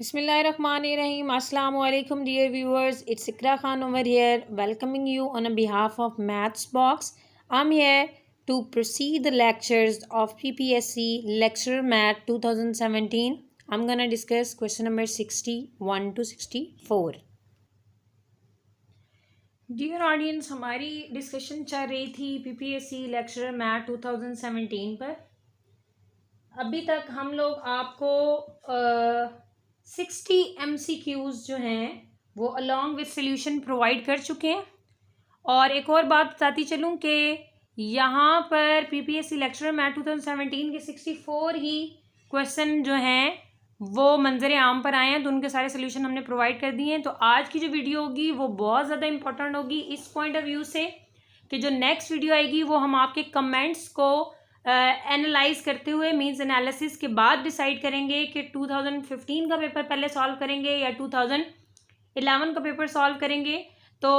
Bismillahirrahmanirrahim. Assalamu alaikum dear viewers. It's Ikra Khan over here welcoming you on a behalf of Maths Box. I'm here to proceed the lectures of PPSC Lecturer Math 2017. I'm going to discuss question number 61 to 64. Dear audience, हमारी discussion चल रही थी PPSC Lecturer Math 2017 पर. अभी तक हम लोग आपको 60 MCQs जो हैं वो अलॉन्ग विथ सोल्यूशन प्रोवाइड कर चुके हैं. और एक और बात बताती चलूँ कि यहाँ पर PPSC लेक्चरर मैथ 2017 के 64 ही क्वेश्चन जो हैं वो मंजर आम पर आए हैं, तो उनके सारे सोल्यूशन हमने प्रोवाइड कर दिए हैं. तो आज की जो वीडियो होगी वो बहुत ज़्यादा इंपॉर्टेंट होगी इस पॉइंट ऑफ व्यू से कि जो नेक्स्ट वीडियो आएगी वो हम आपके कमेंट्स को एनालाइज करते हुए मींस एनालिसिस के बाद डिसाइड करेंगे कि 2015 का पेपर पहले सॉल्व करेंगे या 2011 का पेपर सॉल्व करेंगे. तो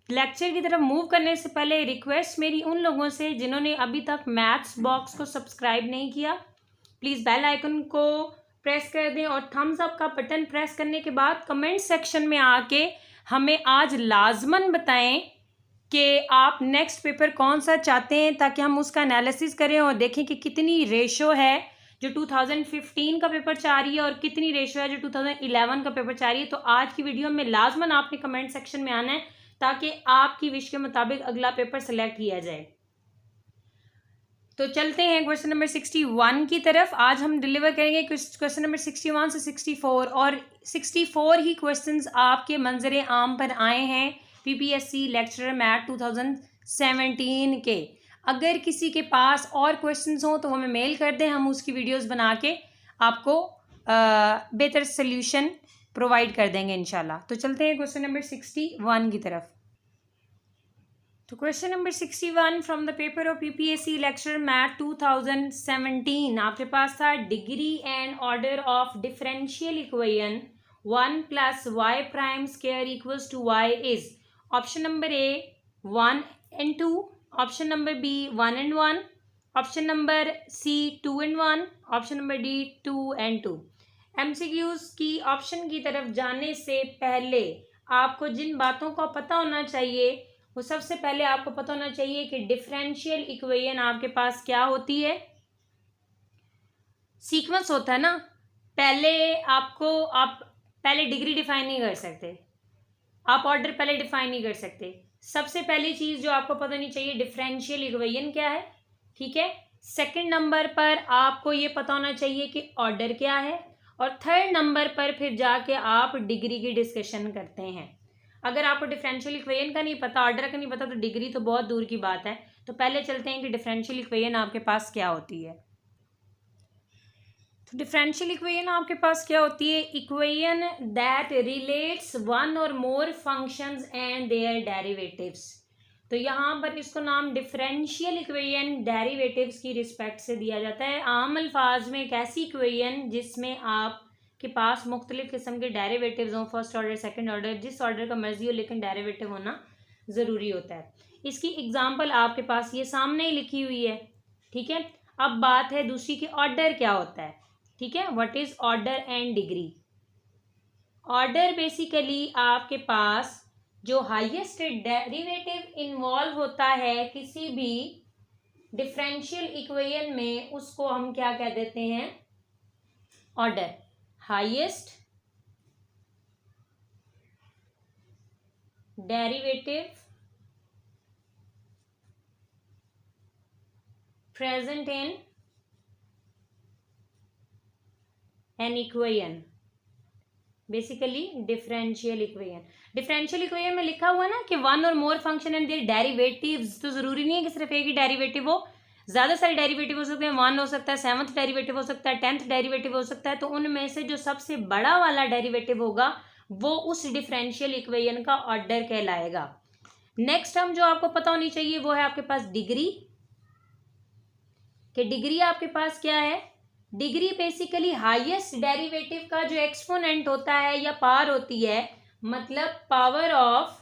लेक्चर की तरफ मूव करने से पहले रिक्वेस्ट मेरी उन लोगों से जिन्होंने अभी तक मैथ्स बॉक्स को सब्सक्राइब नहीं किया, प्लीज़ बेल आइकन को प्रेस कर दें और थम्स अप का बटन प्रेस करने के बाद कमेंट सेक्शन में आके हमें आज लाजमन बताएं कि आप नेक्स्ट पेपर कौन सा चाहते हैं, ताकि हम उसका एनालिसिस करें और देखें कि कितनी रेशो है जो 2015 का पेपर चाह रही है और कितनी रेशो है जो 2011 का पेपर चाह रही है. तो आज की वीडियो में लाजमन आपने कमेंट सेक्शन में आना है ताकि आपकी विश के मुताबिक अगला पेपर सेलेक्ट किया जाए. तो चलते हैं क्वेश्चन नंबर 61 की तरफ. आज हम डिलीवर करेंगे क्वेश्चन नंबर 61 से 64 और 64 ही क्वेश्चंस आपके मंजर आम पर आए हैं PPSC लेक्चरर मैथ 2017 के. अगर किसी के पास और क्वेश्चंस हों तो हमें मेल कर दें, हम उसकी वीडियोस बना के आपको बेहतर सोल्यूशन प्रोवाइड कर देंगे इंशाल्लाह. तो चलते हैं क्वेश्चन नंबर 61 की तरफ. तो question number 61 from the paper of PPSC lecturer math 2017 आपके पास था degree and order of differential equation 1 + y prime square equals to y is option number A 1 and 2, option number B 1 and 1, option number C 2 and 1, option number D 2 and 2. MCQs की option की तरफ जाने से पहले आपको जिन बातों का पता होना चाहिए वो सबसे पहले आपको पता होना चाहिए कि डिफरेंशियल इक्वेशन आपके पास क्या होती है. सीक्वेंस होता है ना, आप पहले डिग्री डिफाइन नहीं कर सकते, आप ऑर्डर पहले डिफाइन नहीं कर सकते. सबसे पहली चीज जो आपको पता होनी चाहिए डिफरेंशियल इक्वेशन क्या है, ठीक है. सेकंड नंबर पर आपको ये पता होना चाहिए कि ऑर्डर क्या है, और थर्ड नंबर पर फिर जाके आप डिग्री की डिस्कशन करते हैं. अगर आपको डिफरेंशियल इक्वेशन का नहीं पता, ऑर्डर का नहीं पता, तो डिग्री तो बहुत दूर की बात है. तो पहले चलते हैं कि डिफरेंशियल इक्वेशन आपके पास क्या होती है. तो डिफरेंशियल इक्वेशन आपके पास क्या होती है, इक्वेशन दैट रिलेट्स वन और मोर फंक्शंस एंड देयर डेरिवेटिव्स. तो यहाँ पर इसको नाम डिफरेंशियल इक्वेशन डेरिवेटिव्स की रिस्पेक्ट से दिया जाता है. आम अल्फाज में एक ऐसी इक्वेशन जिसमें आपके पास मुख्तलिफ किस्म के डेरिवेटिव्स हों, फर्स्ट ऑर्डर सेकंड ऑर्डर, जिस ऑर्डर का मर्जी हो, लेकिन डेरिवेटिव होना ज़रूरी होता है. इसकी एग्जांपल आपके पास ये सामने ही लिखी हुई है, ठीक है. अब बात है दूसरी कि ऑर्डर क्या होता है, ठीक है. What is order and degree. Order basically आपके पास जो हाईएस्ट डेरिवेटिव इन्वॉल्व होता है किसी भी डिफरेंशियल इक्वेशन में, उसको हम क्या कह देते हैं, order. Highest derivative present in an equation, basically differential equation. Differential equation में लिखा हुआ है ना कि वन और मोर फंक्शन एंड देयर डेरिवेटिव्स. तो जरूरी नहीं है कि सिर्फ एक ही डेरिवेटिव हो, ज्यादा सारे डेरिवेटिव हो सकते हैं. 1 हो सकता है, 7th डेरिवेटिव हो सकता है, 10th डेरिवेटिव हो सकता है. तो उनमें से जो सबसे बड़ा वाला डेरिवेटिव होगा वो उस डिफरेंशियल इक्वेशन का ऑर्डर कहलाएगा. नेक्स्ट टर्म जो आपको पता होनी चाहिए वो है आपके पास डिग्री. कि डिग्री आपके पास क्या है, डिग्री बेसिकली हाईएस्ट डेरिवेटिव का जो एक्सपोनेंट होता है या पावर होती है, मतलब पावर ऑफ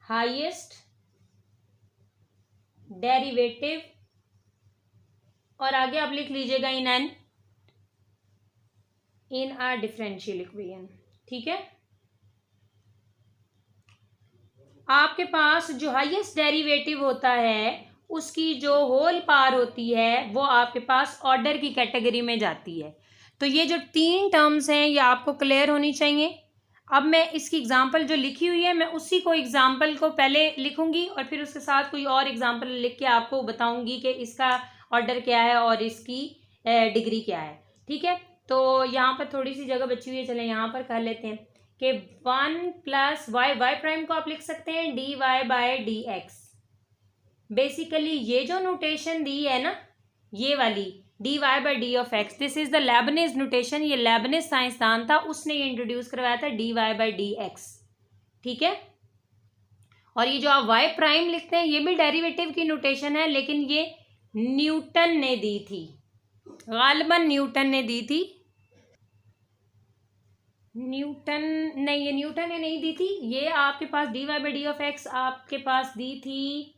हाईएस्ट डेरिवेटिव और आगे आप लिख लीजिएगा इन अ डिफरेंशियल इक्वेशन। ठीक है, आपके पास जो हाईएस्ट डेरिवेटिव होता है उसकी जो होल पावर होती है वो आपके पास ऑर्डर की कैटेगरी में जाती है। तो ये जो 3 टर्म्स हैं ये आपको क्लियर होनी चाहिए। अब मैं इसकी एग्जांपल जो लिखी हुई है मैं उसी को एग्जांपल को पहले लिखूंगी और फिर उसके साथ कोई और एग्जांपल लिख के आपको बताऊंगी कि इसका ऑर्डर क्या है और इसकी डिग्री क्या है। ठीक है, तो यहाँ पर थोड़ी सी जगह बची हुई है, चलें यहाँ पर कर लेते हैं कि 1 प्लस वाई, वाई प्राइम को आप लिख सकते हैं dy by d x. Basically ये जो नोटेशन दी है ना, ये वाली dy by d of x, this is the Leibniz notation. ये लेबनिज साइंसदान था, उसने ये इंट्रोड्यूस करवाया था dy बाय डी एक्स। ठीक है, और ये जो आप y प्राइम लिखते हैं ये भी डेरिवेटिव की नोटेशन है, लेकिन ये न्यूटन ने दी थी, गालिबन न्यूटन ने दी थी। न्यूटन नहीं, ये न्यूटन ने नहीं दी थी, ये आपके पास dy by d of x आपके पास दी थी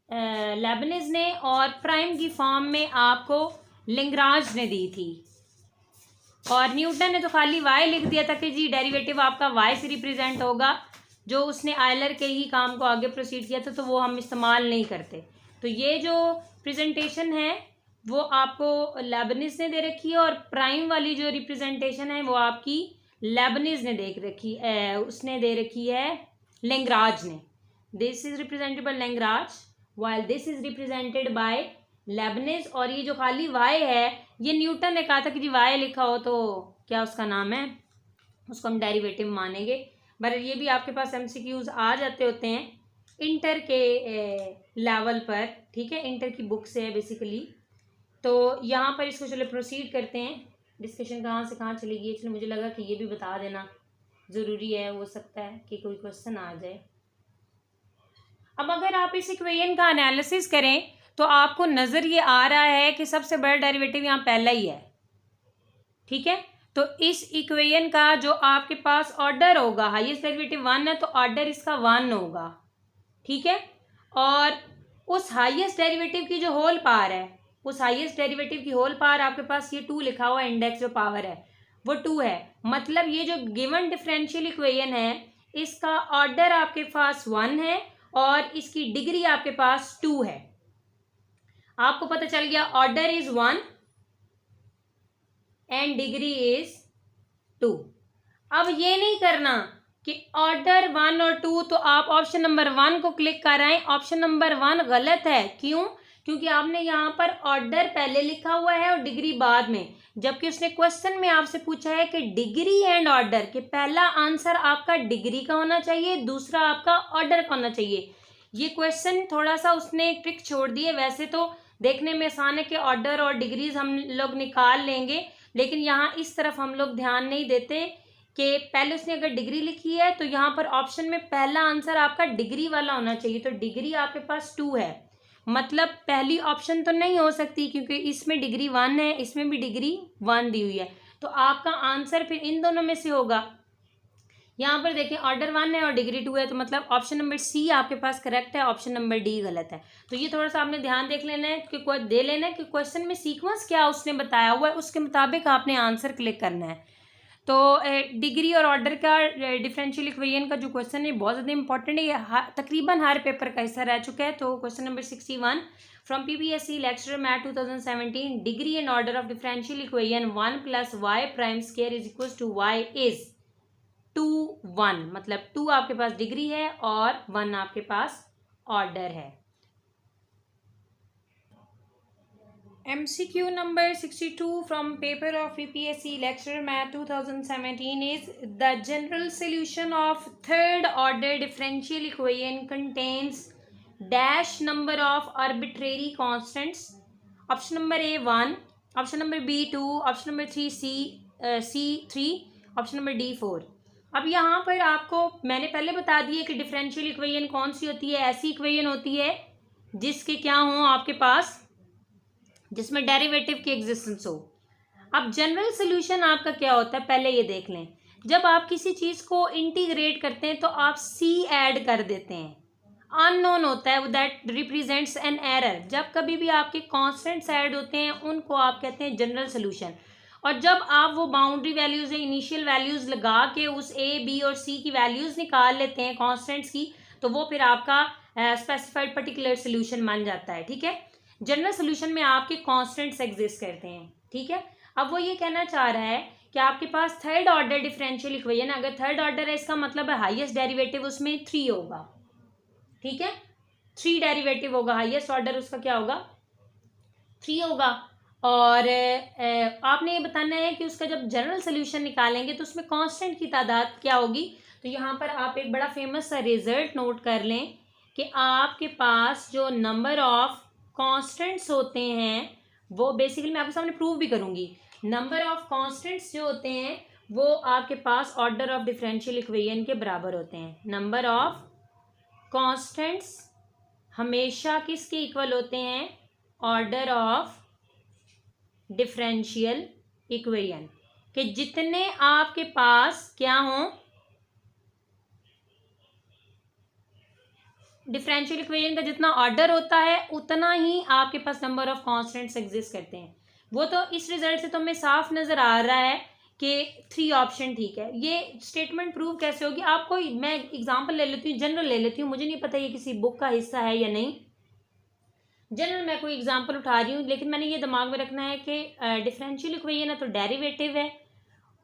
लेबनिज ने, और प्राइम की फॉर्म में आपको लेंग्रांज ने दी थी। और न्यूटन ने तो खाली y लिख दिया था कि जी डेरिवेटिव आपका y से रिप्रेजेंट होगा, जो उसने आयलर के ही काम को आगे प्रोसीड किया था, तो वो हम इस्तेमाल नहीं करते। तो ये जो प्रेजेंटेशन है वो आपको लेबनिज ने दे रखी है, और प्राइम वाली जो रिप्रेजेंटेशन है वो आपकी लेबनिज ने उसने दे रखी है लेंग्राज ने। This is represented by Lagrange while this is represented by Leibniz. और ये जो खाली y है ये न्यूटन ने कहा था कि जी y लिखा हो तो क्या उसका नाम है, उसको हम डेरिवेटिव मानेंगे। पर ये भी आपके पास MCQs आ जाते होते हैं इंटर के लेवल पर। ठीक है, इंटर की बुक से है बेसिकली। तो यहाँ पर इसको चलो प्रोसीड करते हैं, डिस्कशन कहाँ से कहाँ चली गई। इसलिए मुझे लगा कि ये भी बता देना ज़रूरी है, हो सकता है कि कोई क्वेश्चन आ जाए। अब अगर आप इस इक्वेशन का एनालिसिस करें तो आपको नज़र ये आ रहा है कि सबसे बड़ा डेरिवेटिव यहाँ पहला ही है। ठीक है, तो इस इक्वेशन का जो आपके पास ऑर्डर होगा, हाईएस्ट डेरिवेटिव 1 है तो ऑर्डर इसका 1 होगा। ठीक है, और उस हाईएस्ट डेरिवेटिव की जो होल पावर है, उस हाईएस्ट डेरिवेटिव की होल पावर आपके पास ये 2 लिखा हुआ इंडेक्स जो पावर है वो 2 है। मतलब ये जो गिवन डिफरेंशियल इक्वेशन है इसका ऑर्डर आपके पास 1 है और इसकी डिग्री आपके पास 2 है। आपको पता चल गया order is 1 and degree is 2। अब ये नहीं करना कि ऑर्डर 1 और 2 तो आप ऑप्शन नंबर 1 को क्लिक कर आए। ऑप्शन नंबर 1 गलत है। क्यों? क्योंकि आपने यहाँ पर ऑर्डर पहले लिखा हुआ है और डिग्री बाद में, जबकि उसने क्वेश्चन में आपसे पूछा है कि डिग्री एंड ऑर्डर, के पहला आंसर आपका डिग्री का होना चाहिए, दूसरा आपका ऑर्डर का होना चाहिए। ये क्वेश्चन थोड़ा सा उसने ट्रिक छोड़ दी है। वैसे तो देखने में आसान है कि ऑर्डर और डिग्रीज हम लोग निकाल लेंगे, लेकिन यहाँ इस तरफ हम लोग ध्यान नहीं देते कि पहले उसने अगर डिग्री लिखी है तो यहाँ पर ऑप्शन में पहला आंसर आपका डिग्री वाला होना चाहिए। तो डिग्री आपके पास 2 है, मतलब पहली ऑप्शन तो नहीं हो सकती क्योंकि इसमें डिग्री 1 है, इसमें भी डिग्री 1 दी हुई है। तो आपका आंसर फिर इन दोनों में से होगा। यहाँ पर देखें ऑर्डर 1 है और डिग्री 2 है, तो मतलब ऑप्शन नंबर सी आपके पास करेक्ट है, ऑप्शन नंबर डी गलत है। तो ये थोड़ा सा आपने ध्यान देख लेना है कि दे लेना है कि क्वेश्चन में सीक्वेंस क्या उसने बताया हुआ है, उसके मुताबिक आपने आंसर क्लिक करना है। तो डिग्री और ऑर्डर का डिफरेंशियल इक्वेशन का जो क्वेश्चन है बहुत ज़्यादा इंपॉर्टेंट है, ये तकरीबन हर पेपर का हिस्सा रह चुका है। तो question number 61 from PPSC lecture math 2017, degree and order of differential equation 1 + y prime square is equal to y is 2 1, मतलब 2 आपके पास डिग्री है और 1 आपके पास ऑर्डर है। MCQ number 62 from paper of PPSC lecture math 2017 is the general solution of third order differential equation contains dash number of arbitrary constants. Option number A 1, option number B 2, option number C 3, option number D 4। अब यहाँ पर आपको मैंने पहले बता दिया कि differential equation कौन सी होती है। ऐसी इक्वेशन होती है जिसके क्या हो आपके पास, जिसमें डेरिवेटिव की एग्जिस्टेंस हो। अब जनरल सोल्यूशन आपका क्या होता है पहले ये देख लें। जब आप किसी चीज़ को इंटीग्रेट करते हैं तो आप सी ऐड कर देते हैं। अननोन होता है दैट रिप्रेजेंट्स एन एरर। जब कभी भी आपके कॉन्स्टेंट्स ऐड होते हैं उनको आप कहते हैं जनरल सोल्यूशन। और जब आप वो बाउंड्री वैल्यूज या इनिशियल वैल्यूज लगा के उस ए बी और सी की वैल्यूज निकाल लेते हैं कॉन्स्टेंट्स की, तो वो फिर आपका स्पेसिफाइड पर्टिकुलर सोल्यूशन बन जाता है। ठीक है, जनरल सोल्यूशन में आपके कॉन्स्टेंट्स एग्जिस्ट करते हैं। ठीक है, अब वो ये कहना चाह रहा है कि आपके पास थर्ड ऑर्डर डिफरेंशियल इक्वेशन, अगर थर्ड ऑर्डर है इसका मतलब है हाईएस्ट डेरिवेटिव उसमें 3 होगा। ठीक है, 3 डेरिवेटिव होगा, हाईएस्ट ऑर्डर उसका क्या होगा 3 होगा। और आपने ये बताना है कि उसका जब जनरल सोल्यूशन निकालेंगे तो उसमें कांस्टेंट की तादाद क्या होगी। तो यहाँ पर आप एक बड़ा फेमस सा रिजल्ट नोट कर लें कि आपके पास जो नंबर ऑफ कांस्टेंट्स होते हैं वो बेसिकली मैं आपके सामने प्रूव भी करूँगी। नंबर ऑफ कांस्टेंट्स जो होते हैं वो आपके पास ऑर्डर ऑफ डिफरेंशियल इक्वेशन के बराबर होते हैं। नंबर ऑफ कांस्टेंट्स हमेशा किसके इक्वल होते हैं, ऑर्डर ऑफ डिफरेंशियल इक्वेशन कि जितने आपके पास क्या हों डिफरेंशियल इक्वेशन का जितना ऑर्डर होता है उतना ही आपके पास नंबर ऑफ कांस्टेंट्स एग्जिस्ट करते हैं। वो तो इस रिजल्ट से तो हमें साफ नजर आ रहा है कि 3 ऑप्शन ठीक है। ये स्टेटमेंट प्रूव कैसे होगी, आपको मैं एग्जांपल ले लेती हूँ, जनरल ले लेती हूँ, मुझे नहीं पता ये किसी बुक का हिस्सा है या नहीं। जनरल मैं कोई एग्जांपल उठा रही हूँ, लेकिन मैंने ये दिमाग में रखना है कि डिफरेंशियल इक्वेशन है तो डेरिवेटिव है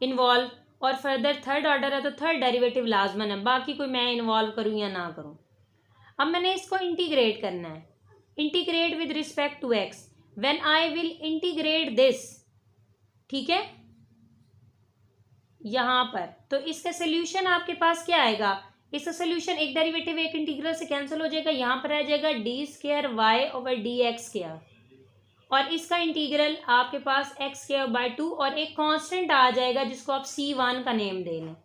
इन्वॉल्व, और फर्दर थर्ड ऑर्डर है तो थर्ड डेरिवेटिव लाजमन है, बाकी कोई मैं इन्वॉल्व करूँ या ना करूँ। अब मैंने इसको इंटीग्रेट करना है, integrate with respect to x, when I will integrate this. ठीक है, यहां पर तो इसका सोल्यूशन आपके पास क्या आएगा, इसका सोल्यूशन एक डेरिवेटिव एक इंटीग्रल से कैंसिल हो जाएगा, यहां पर आ जाएगा d square y over d x square, और इसका इंटीग्रल आपके पास एक्स स्क्वायर बाय 2 और एक कांस्टेंट आ जाएगा जिसको आप C1 का नेम दे लें।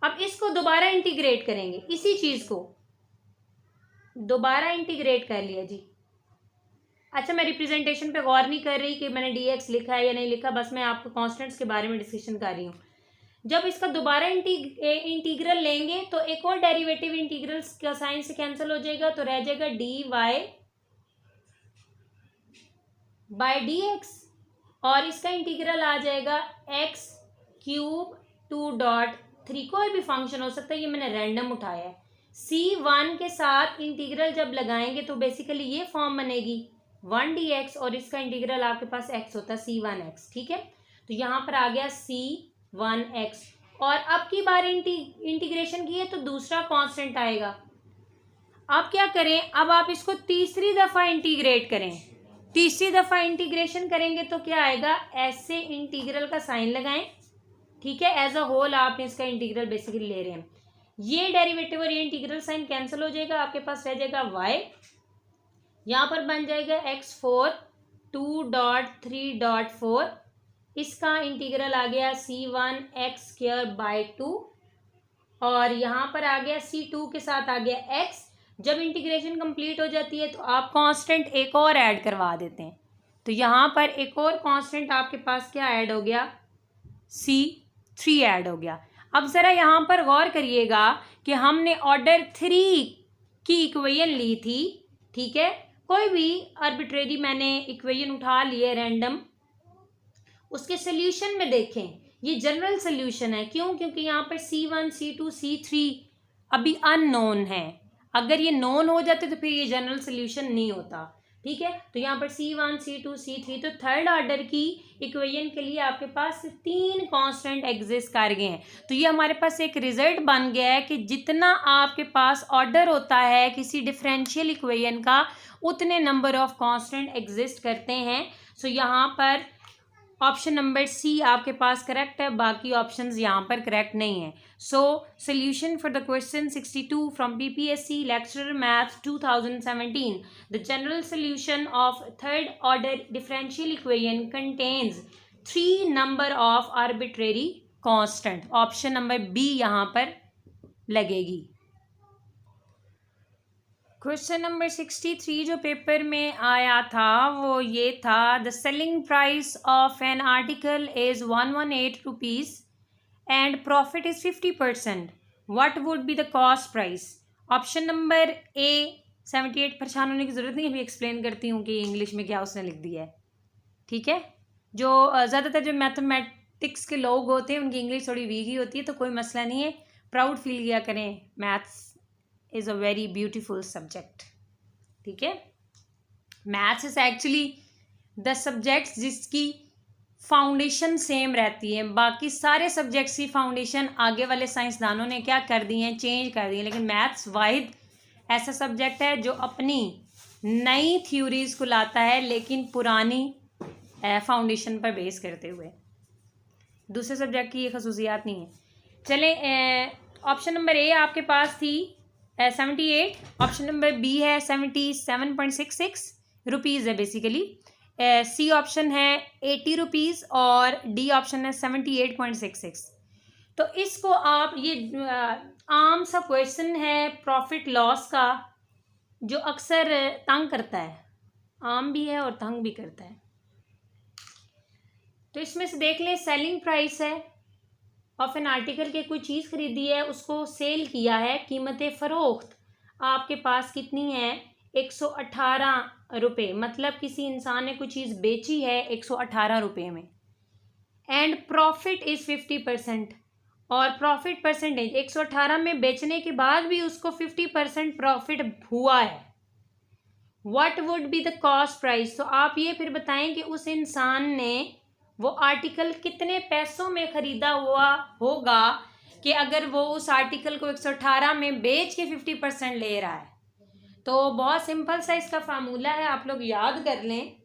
अब इसको दोबारा इंटीग्रेट करेंगे, इसी चीज को दोबारा इंटीग्रेट कर लिया जी। अच्छा, मैं रिप्रेजेंटेशन पे गौर नहीं कर रही कि मैंने dx लिखा है या नहीं लिखा, बस मैं आपको कांस्टेंट्स के बारे में डिस्कशन कर रही हूँ। जब इसका दोबारा इंटीग्रल लेंगे तो एक और डेरिवेटिव इंटीग्रल का साइन से कैंसिल हो जाएगा, तो रह जाएगा dy बाय dx, और इसका इंटीग्रल आ जाएगा x क्यूब 2.3, कोई भी फंक्शन हो सकता है, ये मैंने रैंडम उठाया है। C1 के साथ इंटीग्रल जब लगाएंगे तो बेसिकली ये फॉर्म बनेगी 1 dx, और इसका इंटीग्रल आपके पास x होता है C1x। ठीक है, तो यहाँ पर आ गया C1x, और अब की बार इंटीग्रेशन की है तो दूसरा कांस्टेंट आएगा। अब क्या करें, अब आप इसको तीसरी दफ़ा इंटीग्रेट करें, तीसरी दफ़ा इंटीग्रेशन करेंगे तो क्या आएगा, ऐसे इंटीग्रल का साइन लगाएं। ठीक है, एज अ होल आप इसका इंटीग्रल बेसिकली ले रहे हैं, ये डेरिवेटिव और ये इंटीग्रल साइन कैंसिल हो जाएगा, आपके पास रह जाएगा y, यहाँ पर बन जाएगा x4 2.3.4, इसका इंटीग्रल आ गया C1 x स्क्वायर बाय 2, और यहाँ पर आ गया C2 के साथ आ गया x। जब इंटीग्रेशन कंप्लीट हो जाती है तो आप कांस्टेंट एक और ऐड करवा देते हैं, तो यहाँ पर एक और कांस्टेंट आपके पास क्या ऐड हो गया, C3 ऐड हो गया। अब ज़रा यहाँ पर गौर करिएगा कि हमने ऑर्डर 3 की इक्वेशन ली थी। ठीक है, कोई भी आर्बिट्रेरी मैंने इक्वेशन उठा लिए रैंडम, उसके सोल्यूशन में देखें ये जनरल सोल्यूशन है। क्यों, क्योंकि यहाँ पर C1 C2 C3 अभी अननोन है, अगर ये नोन हो जाते तो फिर ये जनरल सोल्यूशन नहीं होता। ठीक है, तो यहाँ पर C1 C2 C3, तो थर्ड ऑर्डर की इक्वेशन के लिए आपके पास 3 कांस्टेंट एग्जिस्ट कर गए हैं। तो ये हमारे पास एक रिजल्ट बन गया है कि जितना आपके पास ऑर्डर होता है किसी डिफरेंशियल इक्वेशन का उतने नंबर ऑफ कांस्टेंट एग्जिस्ट करते हैं। सो यहाँ पर ऑप्शन नंबर सी आपके पास करेक्ट है, बाकी ऑप्शंस यहाँ पर करेक्ट नहीं है। So solution for the question 62 from PPSC lecturer math 2017, the general solution of third order differential equation contains 3 number of arbitrary constant. Option number B यहाँ पर लगेगी। क्वेश्चन नंबर 63 जो पेपर में आया था वो ये था, the selling price of an article is 118 rupees and profit is 50%, what would be the cost price option number A 78, परेशान होने की ज़रूरत नहीं, अभी एक्सप्लेन करती हूँ कि इंग्लिश में क्या उसने लिख दिया है, ठीक है। जो ज़्यादातर जो मैथमेटिक्स के लोग होते हैं उनकी इंग्लिश थोड़ी वीक ही होती है, तो कोई मसला नहीं है, प्राउड फील किया करें, maths is a very beautiful subject, ठीक है। Maths is actually the subjects जिसकी फाउंडेशन सेम रहती है, बाकी सारे सब्जेक्ट्स की फाउंडेशन आगे वाले साइंसदानों ने क्या कर दी हैं, चेंज कर दी हैं, लेकिन मैथ्स वाहिद ऐसा सब्जेक्ट है जो अपनी नई थ्योरीज को लाता है लेकिन पुरानी फाउंडेशन पर बेस करते हुए। दूसरे सब्जेक्ट की ये खसूसियात नहीं है। चलें, ऑप्शन नंबर ए आपके पास थी 78, ऑप्शन नंबर बी है 77.66 रुपीज़ है बेसिकली, सी ऑप्शन है 80 रुपीज़ और डी ऑप्शन है 78.66। तो इसको आप ये आम सा क्वेश्चन है प्रॉफिट लॉस का जो अक्सर तंग करता है, आम भी है और तंग भी करता है। तो इसमें से देख लें, सेलिंग प्राइस है ऑफ एन आर्टिकल के कोई चीज़ खरीदी है, उसको सेल किया है, कीमत फ़रोख्त आपके पास कितनी है 118 रुपये, मतलब किसी इंसान ने कोई चीज़ बेची है 118 रुपये में, एंड प्रॉफिट इज़ 50%, और प्रॉफिट परसेंटेज 118 में बेचने के बाद भी उसको 50% प्रॉफिट हुआ है। What would be the cost price, तो आप ये फिर बताएं कि उस इंसान ने वो आर्टिकल कितने पैसों में ख़रीदा हुआ होगा कि अगर वो उस आर्टिकल को 118 में बेच के 50% ले रहा है। तो बहुत सिंपल सा इसका फार्मूला है, आप लोग याद कर लें।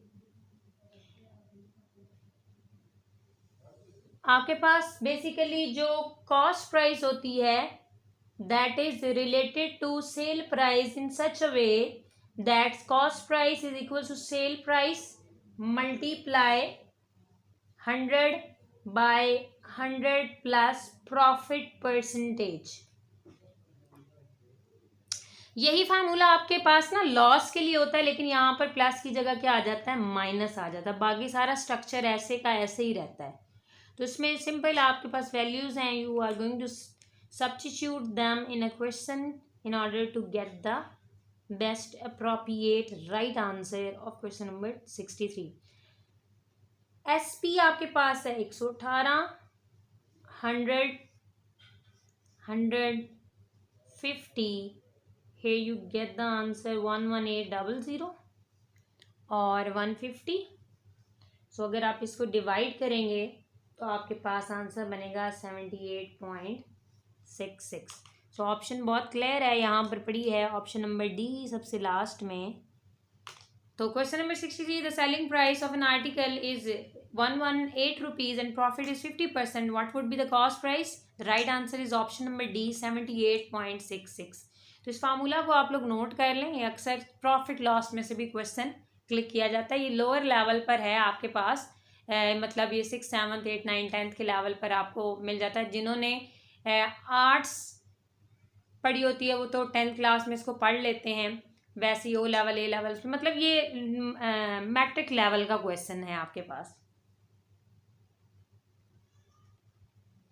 आपके पास बेसिकली जो कॉस्ट प्राइस होती है that is related to sale price in such a way that cost price is equal to sale price multiply 100 by 100 plus profit percentage. यही फार्मूला आपके पास ना लॉस के लिए होता है, लेकिन यहाँ पर प्लस की जगह क्या आ जाता है, माइनस आ जाता है, बाकी सारा स्ट्रक्चर ऐसे का ऐसे ही रहता है। तो इसमें सिंपल आपके पास वैल्यूज हैं, you are going to substitute them in a question in order to get the best appropriate right answer of question number 63। SP आपके पास है 118, 100, 150, here you get the answer 11800 और 150। सो अगर आप इसको डिवाइड करेंगे तो आपके पास आंसर बनेगा 78.66। सो ऑप्शन बहुत क्लियर है, यहाँ पर पड़ी है ऑप्शन नंबर डी सबसे लास्ट में। तो question number 63, the selling price of an article is 118 rupees and profit is 50%, what would be the cost price, the right answer is option number D 78.66। तो इस फार्मूला को आप लोग note कर लें, ये अक्सर प्रॉफिट लॉस में से भी क्वेश्चन क्लिक किया जाता है। ये लोअर लेवल पर है आपके पास, मतलब ये 6th 7th 8th 9th 10th के लेवल पर आपको मिल जाता है। जिन्होंने आर्ट्स पढ़ी होती है वो तो 10th क्लास में इसको पढ़ लेते हैं, वैसे ही ओ लेवल ए लेवल, मतलब ये मैट्रिक लेवल का क्वेश्चन है आपके पास।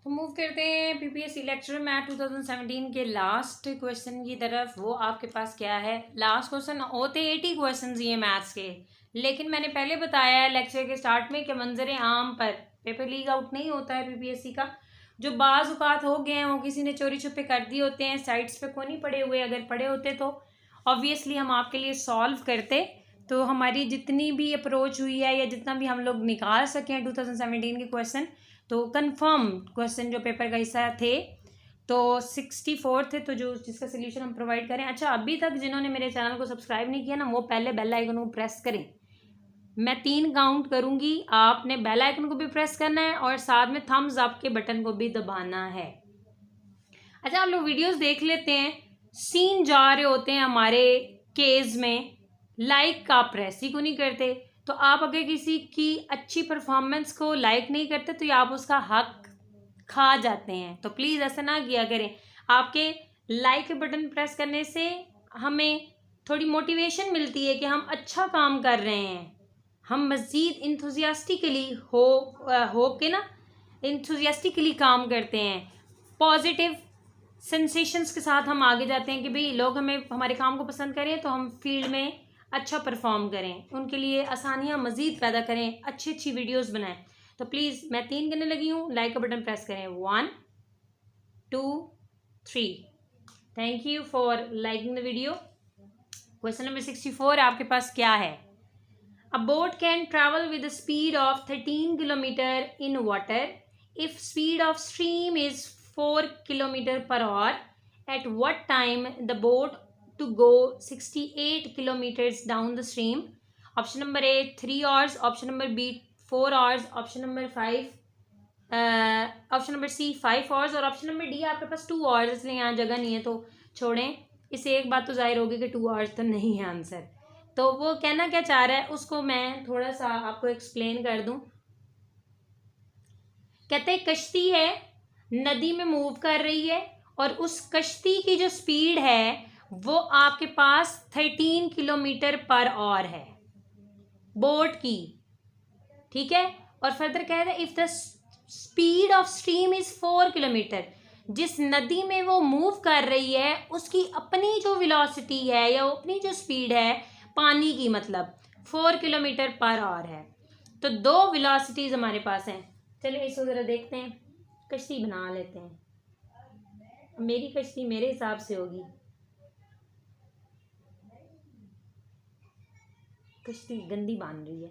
तो मूव करते हैं पीपीएससी लेक्चर मैथ 2017 के लास्ट क्वेश्चन की तरफ। वो आपके पास क्या है, लास्ट क्वेश्चन होते 80 क्वेश्चन ये मैथ्स के, लेकिन मैंने पहले बताया है लेक्चर के स्टार्ट में कि मंजर आम पर पेपर लीक आउट नहीं होता है पीपीएससी का। जो बाज़ औक़ात हो गए हैं वो किसी ने चोरी छुपे कर दिए होते हैं, साइट्स पे को नहीं पड़े हुए, अगर पड़े होते तो ऑब्वियसली हम आपके लिए सॉल्व करते। तो हमारी जितनी भी अप्रोच हुई है या जितना भी हम लोग निकाल सकें 2017 के क्वेश्चन, तो कंफर्म क्वेश्चन जो पेपर का हिस्सा थे तो 64 थे, तो जो जिसका सोल्यूशन हम प्रोवाइड करें। अच्छा, अभी तक जिन्होंने मेरे चैनल को सब्सक्राइब नहीं किया ना, वो पहले बेल आइकन को प्रेस करें। मैं 3 काउंट करूँगी, आपने बेल आइकन को भी प्रेस करना है और साथ में थम्स अप के बटन को भी दबाना है। अच्छा, आप लोग वीडियोस देख लेते हैं, सीन जा रहे होते हैं हमारे केस में, लाइक आप प्रेस ही को नहीं करते। तो आप अगर किसी की अच्छी परफॉर्मेंस को लाइक नहीं करते तो ये आप उसका हक खा जाते हैं। तो प्लीज़ ऐसा ना किया करें। आपके लाइक बटन प्रेस करने से हमें थोड़ी मोटिवेशन मिलती है कि हम अच्छा काम कर रहे हैं, हम मज़ीद इंथुजियास्टिकली हो के ना इंथुजियास्टिकली काम करते हैं, पॉजिटिव सेंसेशंस के साथ हम आगे जाते हैं कि भाई लोग हमें हमारे काम को पसंद करें तो हम फील्ड में अच्छा परफॉर्म करें, उनके लिए आसानियाँ मज़ीद पैदा करें, अच्छी अच्छी वीडियोस बनाएं। तो प्लीज़ मैं 3 करने लगी हूँ, लाइक का बटन प्रेस करें। 1 2 3। Thank you for liking the video. Question number 64 आपके पास क्या है? A boat can travel with a speed of 13 kilometer in water if speed of stream is 4 kilometer per hour. At what time the boat to go 68 kilometers down the stream? Option number A 3 hours, option number B 4 hours, option number 5 option number C 5 hours और option number D आपके पास 2 hours। इसलिए यहाँ जगह नहीं है तो छोड़ें। इससे एक बात तो जाहिर होगी कि 2 hours तो नहीं है आंसर। तो वो कहना क्या चाह रहा है उसको मैं थोड़ा सा आपको एक्सप्लेन कर दूं। कहते हैं कश्ती है, नदी में मूव कर रही है और उस कश्ती की जो स्पीड है वो आपके पास 13 किलोमीटर पर आवर है बोट की, ठीक है। और फर्दर कह रहे हैं if the speed of stream is 4 kilometre, जिस नदी में वो मूव कर रही है उसकी अपनी जो वेलोसिटी है या अपनी जो स्पीड है पानी की, मतलब 4 किलोमीटर पर आवर है। तो 2 वेलोसिटीज हमारे पास हैं। चलिए इसको ज़रा देखते हैं, कश्ती बना लेते हैं। मेरी कश्ती मेरे हिसाब से होगी, कश्ती गंदी बन रही है।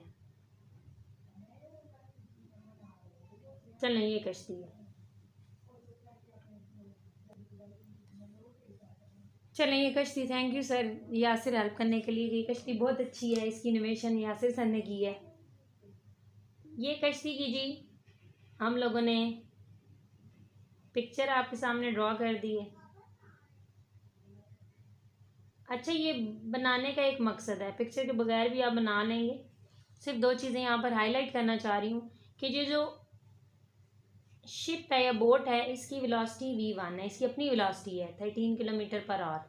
चलें ये कश्ती है, चलें ये कश्ती। Thank you sir Yasir help करने के लिए। ये कश्ती बहुत अच्छी है, इसकी इनोवेशन यासिर सर ने की है। ये कश्ती की जी हम लोगों ने पिक्चर आपके सामने ड्रॉ कर दी है। अच्छा ये बनाने का एक मकसद है, पिक्चर के बगैर भी आप बना लेंगे। सिर्फ 2 चीज़ें यहाँ पर हाईलाइट करना चाह रही हूँ कि ये जो शिप है या बोट है इसकी वेलोसिटी v1 है, इसकी अपनी वेलोसिटी है 13 किलोमीटर पर आवर।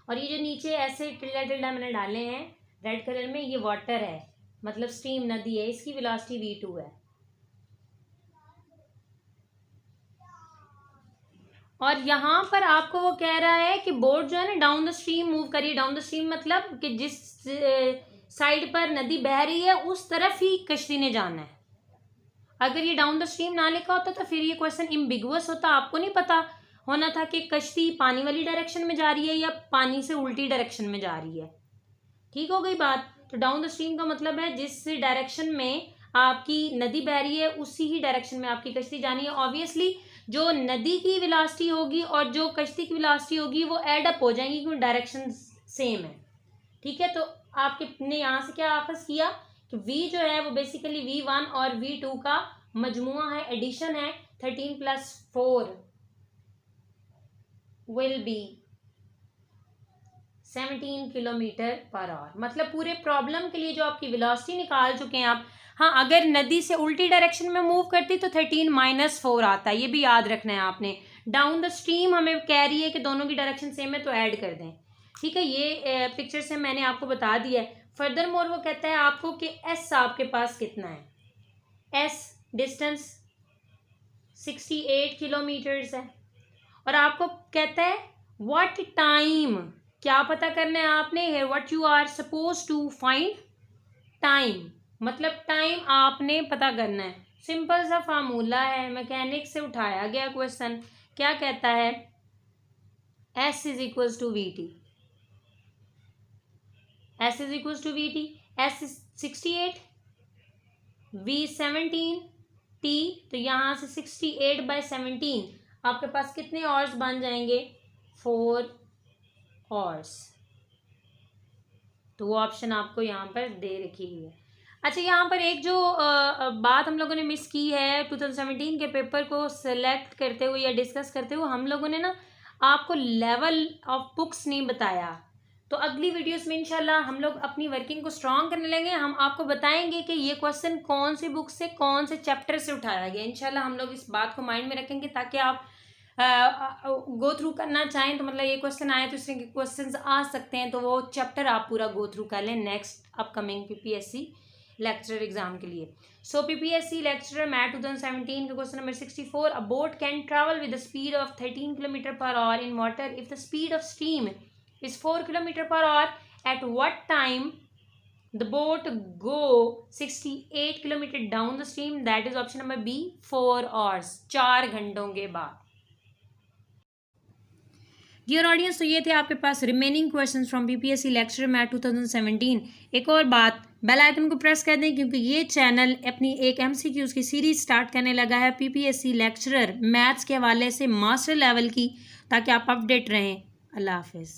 और ये जो नीचे ऐसे टिल्डा टिल्डा मैंने डाले हैं रेड कलर में, ये वाटर है, मतलब स्ट्रीम नदी है, इसकी वेलोसिटी v2 है। और यहाँ पर आपको वो कह रहा है कि बोट जो है ना डाउन द स्ट्रीम मूव करिए। डाउन द स्ट्रीम मतलब कि जिस साइड पर नदी बह रही है उस तरफ ही कश्ती ने जाना है। अगर ये डाउन द स्ट्रीम ना लिखा होता तो फिर ये क्वेश्चन इम्बिगुअस होता, आपको नहीं पता होना था कि कश्ती पानी वाली डायरेक्शन में जा रही है या पानी से उल्टी डायरेक्शन में जा रही है। ठीक हो गई बात। तो डाउन द स्ट्रीम का मतलब है जिस डायरेक्शन में आपकी नदी बह रही है उसी ही डायरेक्शन में आपकी कश्ती जानी है। ऑब्वियसली जो नदी की वेलोसिटी होगी और जो कश्ती की वेलोसिटी होगी वो एड अप हो जाएंगी क्योंकि डायरेक्शन सेम है, ठीक है। तो आपने यहाँ से क्या आखिर किया कि v जो है वो बेसिकली v1 और v2 का मजमुआ है, एडिशन है। 13 + 4 will be 17 kilometre per our. मतलब पूरे प्रॉब्लम के लिए जो आपकी वेलोसिटी निकाल चुके हैं आप। हाँ अगर नदी से उल्टी डायरेक्शन में मूव करती तो 13 - 4 आता है, ये भी याद रखना है आपने। डाउन द स्ट्रीम हमें कह रही है कि दोनों की डायरेक्शन सेम है तो ऐड कर दें, ठीक है। ये पिक्चर से मैंने आपको बता दिया है। फर्दर मोर वो कहता है आपको कि एस आपके पास कितना है। एस डिस्टेंस 68 किलोमीटर्स है और आपको कहता है व्हाट टाइम, क्या पता करना है आपने, what you are suppose to find time, मतलब टाइम आपने पता करना है। सिंपल सा फार्मूला है, मैकेनिक से उठाया गया क्वेश्चन। क्या कहता है, S = VT, S = VT, S 68 V 17 T, तो यहाँ से 68/17 आपके पास कितने आवर्स बन जाएंगे, 4 आवर्स। तो वो ऑप्शन आपको यहाँ पर दे रखी हुई है। अच्छा यहाँ पर एक जो बात हम लोगों ने मिस की है 2017 के पेपर को सिलेक्ट करते हुए या डिस्कस करते हुए, हम लोगों ने ना आपको लेवल ऑफ बुक्स नहीं बताया। तो अगली वीडियोस में इंशाल्लाह हम लोग अपनी वर्किंग को स्ट्रॉन्ग करने लगे। हम आपको बताएंगे कि ये क्वेश्चन कौन सी बुक से कौन से चैप्टर से उठाया गया। इंशाल्लाह हम लोग इस बात को माइंड में रखेंगे ताकि आप गो थ्रू करना चाहें तो मतलब ये क्वेश्चन आए तो इस तरह के क्वेश्चन आ सकते हैं, तो वो चैप्टर आप पूरा गो थ्रू कर लें next upcoming PPSC lecturer exam के लिए। सो पीपीएससी लेक्चरर मैथ 2017 का question number 64, a boat can travel with the speed of 13 kilometre per hour in water if the speed of steam is 4 kilometre per hour at what time the boat go 68 kilometre down the stream, that is option number B 4 hours, 4 घंटों के बाद। Dear audience, तो ये थे आपके पास remaining questions from PPSC lecturer math 2017। एक और बात, बेल आइकन को प्रेस कर दें क्योंकि ये चैनल अपनी एक एमसीक्यूज की सीरीज स्टार्ट करने लगा है पीपीएससी लेक्चरर मैथ्स के हवाले से मास्टर लेवल की, ताकि आप अपडेट रहें। अल्लाह हाफिज़।